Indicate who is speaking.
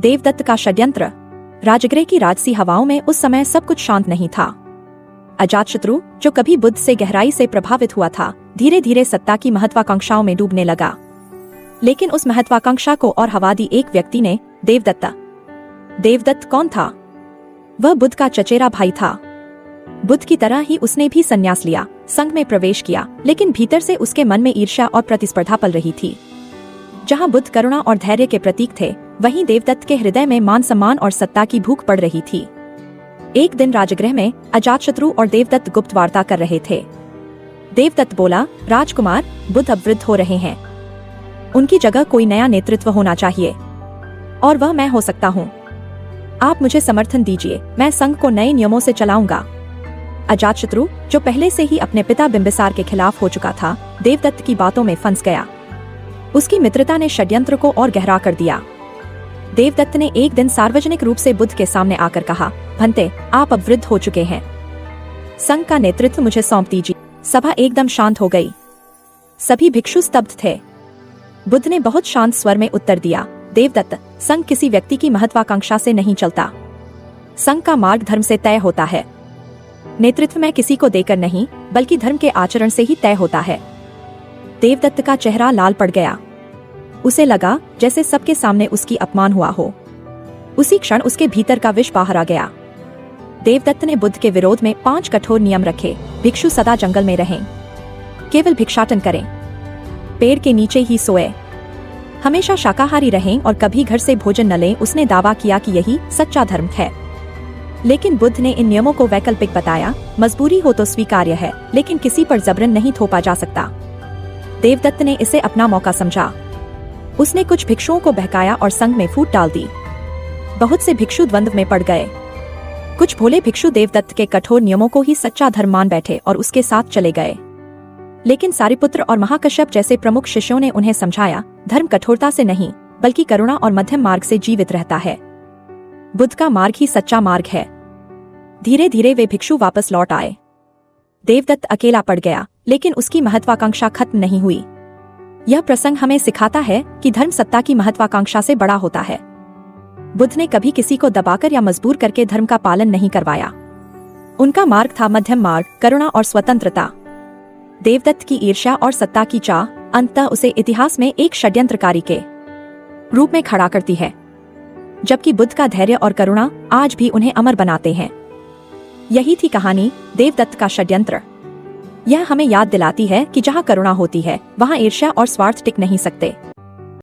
Speaker 1: देवदत्त का षड्यंत्र। राजगृह की राजसी हवाओं में उस समय सब कुछ शांत नहीं था। अजातशत्रु, जो कभी बुद्ध से गहराई से प्रभावित हुआ था, धीरे धीरे सत्ता की महत्वाकांक्षाओं में डूबने लगा। लेकिन उस महत्वाकांक्षा को और हवा दी एक व्यक्ति ने, देवदत्त। देवदत्त कौन था? वह बुद्ध का चचेरा भाई था। बुद्ध की तरह ही उसने भी संन्यास लिया, संघ में प्रवेश किया, लेकिन भीतर से उसके मन में ईर्ष्या और प्रतिस्पर्धा पल रही थी। जहां बुद्ध करुणा और धैर्य के प्रतीक थे, वहीं देवदत्त के हृदय में मान सम्मान और सत्ता की भूख पड़ रही थी। एक दिन राजगृह में अजातशत्रु और देवदत्त गुप्त वार्ता कर रहे थे। देवदत्त बोला, राजकुमार, बुद्ध अब वृद्ध हो रहे हैं। उनकी जगह कोई नया नेतृत्व होना चाहिए, और वह मैं हो सकता हूँ। आप मुझे समर्थन दीजिए, मैं संघ को नए नियमों से चलाऊंगा। अजातशत्रु, जो पहले से ही अपने पिता बिंबिसार के खिलाफ हो चुका था, देवदत्त की बातों में फंस गया। उसकी मित्रता ने षड्यंत्र को और गहरा कर दिया। देवदत्त ने एक दिन सार्वजनिक रूप से बुद्ध के सामने आकर कहा, भंते, आप अब वृद्ध हो चुके हैं। संघ का नेतृत्व मुझे सौंप दीजिए। सभा एकदम शांत हो गई। सभी भिक्षु स्तब्ध थे। बुद्ध ने बहुत शांत स्वर में उत्तर दिया, देवदत्त, संघ किसी व्यक्ति की महत्वाकांक्षा से नहीं चलता। संघ का मार्ग धर्म से तय होता है। नेतृत्व में किसी को देकर नहीं, बल्कि धर्म के आचरण से ही तय होता है। देवदत्त का चेहरा लाल पड़ गया। उसे लगा जैसे सबके सामने उसकी अपमान हुआ हो। उसी क्षण उसके भीतर का विष बाहर आ गया। देवदत्त ने बुद्ध के विरोध में 5 कठोर नियम रखे। भिक्षु सदा जंगल में रहें, केवल भिक्षाटन करें, पेड़ के नीचे ही सोए, हमेशा शाकाहारी रहें और कभी घर से भोजन न लें। उसने दावा किया कि यही सच्चा धर्म है। लेकिन बुद्ध ने इन नियमों को वैकल्पिक बताया। मजबूरी हो तो स्वीकार्य है, लेकिन किसी पर जबरन नहीं थोपा जा सकता। देवदत्त ने इसे अपना मौका समझा। उसने कुछ भिक्षुओं को बहकाया और संघ में फूट डाल दी। बहुत से भिक्षु द्वंद्व में पड़ गए। कुछ भोले भिक्षु देवदत्त के कठोर नियमों को ही सच्चा धर्म मान बैठे और उसके साथ चले गए। लेकिन सारिपुत्र और महाकश्यप जैसे प्रमुख शिष्यों ने उन्हें समझाया, धर्म कठोरता से नहीं, बल्कि करुणा और मध्यम मार्ग से जीवित रहता है। बुद्ध का मार्ग ही सच्चा मार्ग है। धीरे धीरे वे भिक्षु वापस लौट आए। देवदत्त अकेला पड़ गया, लेकिन उसकी महत्वाकांक्षा खत्म नहीं हुई। यह प्रसंग हमें सिखाता है कि धर्म सत्ता की महत्वाकांक्षा से बड़ा होता है। बुद्ध ने कभी किसी को दबाकर या मजबूर करके धर्म का पालन नहीं करवाया। उनका मार्ग था मध्यम मार्ग, करुणा और स्वतंत्रता। देवदत्त की ईर्ष्या और सत्ता की चाह अंततः उसे इतिहास में एक षड्यंत्रकारी के रूप में खड़ा करती है, जबकि बुद्ध का धैर्य और करुणा आज भी उन्हें अमर बनाते हैं। यही थी कहानी, देवदत्त का षड्यंत्र। यह हमें याद दिलाती है कि जहाँ करुणा होती है, वहाँ ईर्ष्या और स्वार्थ टिक नहीं सकते।